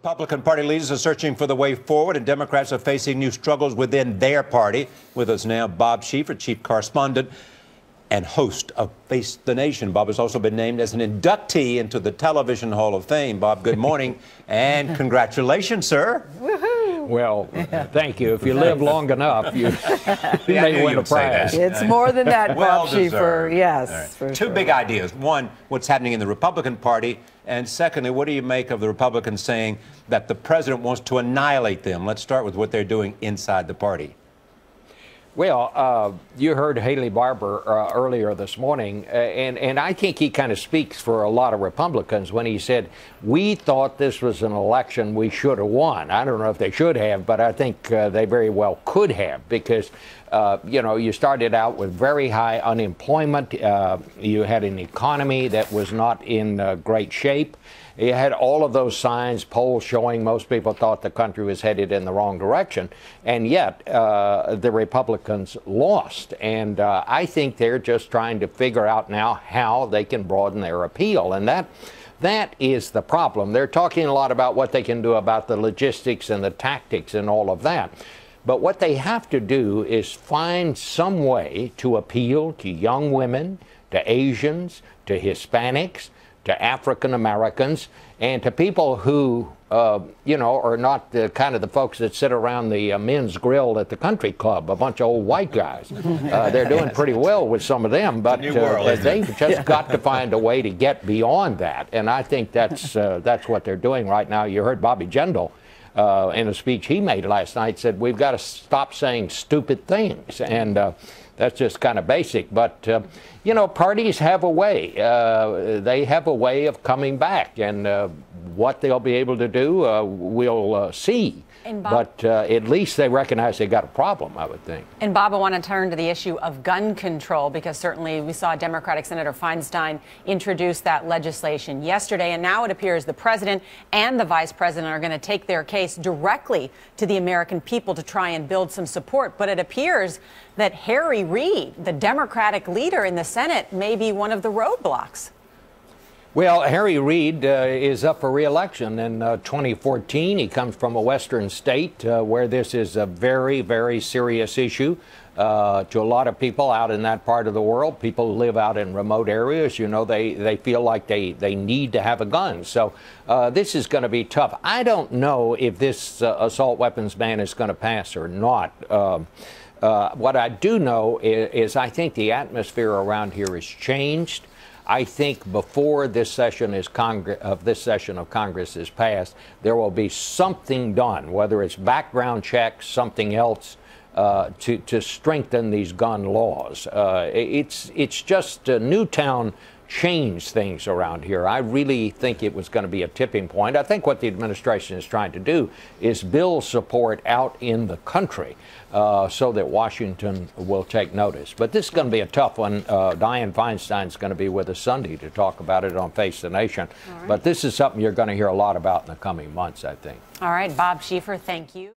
Republican Party leaders are searching for the way forward, and Democrats are facing new struggles within their party. With us now, Bob Schieffer, chief correspondent and host of Face the Nation. Bob has also been named as an inductee into the Television Hall of Fame. Bob, good morning, and congratulations, sir. Woohoo! Well, thank you. If you live long enough, you may win a prize. It's more than that, Well Bob Schieffer. Yes. Right. For Two sure. big ideas. One, what's happening in the Republican Party, and secondly, what do you make of the Republicans saying that the president wants to annihilate them? Let's start with what they're doing inside the party. Well, you heard Haley Barbour earlier this morning, and I think he kind of speaks for a lot of Republicans when he said, we thought this was an election we should have won. I don't know if they should have, but I think they very well could have, because, you know, you started out with very high unemployment. You had an economy that was not in great shape. You had all of those signs, polls showing most people thought the country was headed in the wrong direction, and yet the Republicans lost. And I think they're just trying to figure out now how they can broaden their appeal, and that is the problem. They're talking a lot about what they can do about the logistics and the tactics and all of that. But what they have to do is find some way to appeal to young women, to Asians, to Hispanics, to African Americans, and to people who, you know, are not the kind of the folks that sit around the men's grill at the country club, a bunch of old white guys. They're doing pretty well with some of them, but they've just got to find a way to get beyond that. And I think that's what they're doing right now. You heard Bobby Jindal in a speech he made last night said, we've got to stop saying stupid things. And that's just kind of basic. But, you know, parties have a way. They have a way of coming back. And what they'll be able to do, we'll see. But at least they recognize they got a problem, I would think. And Bob, I want to turn to the issue of gun control, because certainly we saw Democratic Senator Feinstein introduce that legislation yesterday. And now it appears the president and the vice president are going to take their case directly to the American people to try and build some support. But it appears that Harry Reid, the Democratic leader in the Senate, may be one of the roadblocks. Well, Harry Reid is up for re-election in 2014. He comes from a western state where this is a very, very serious issue to a lot of people out in that part of the world. People who live out in remote areas, you know, they feel like they need to have a gun. So this is going to be tough. I don't know if this assault weapons ban is going to pass or not. What I do know is I think the atmosphere around here has changed. I think before this session of Congress is passed, there will be something done, whether it's background checks, something else, to strengthen these gun laws. It's just Newtown changed things around here. I really think it was going to be a tipping point. I think what the administration is trying to do is build support out in the country so that Washington will take notice. But this is going to be a tough one. Dianne Feinstein is going to be with us Sunday to talk about it on Face the Nation. But this is something you're going to hear a lot about in the coming months, I think. All right, Bob Schieffer, thank you.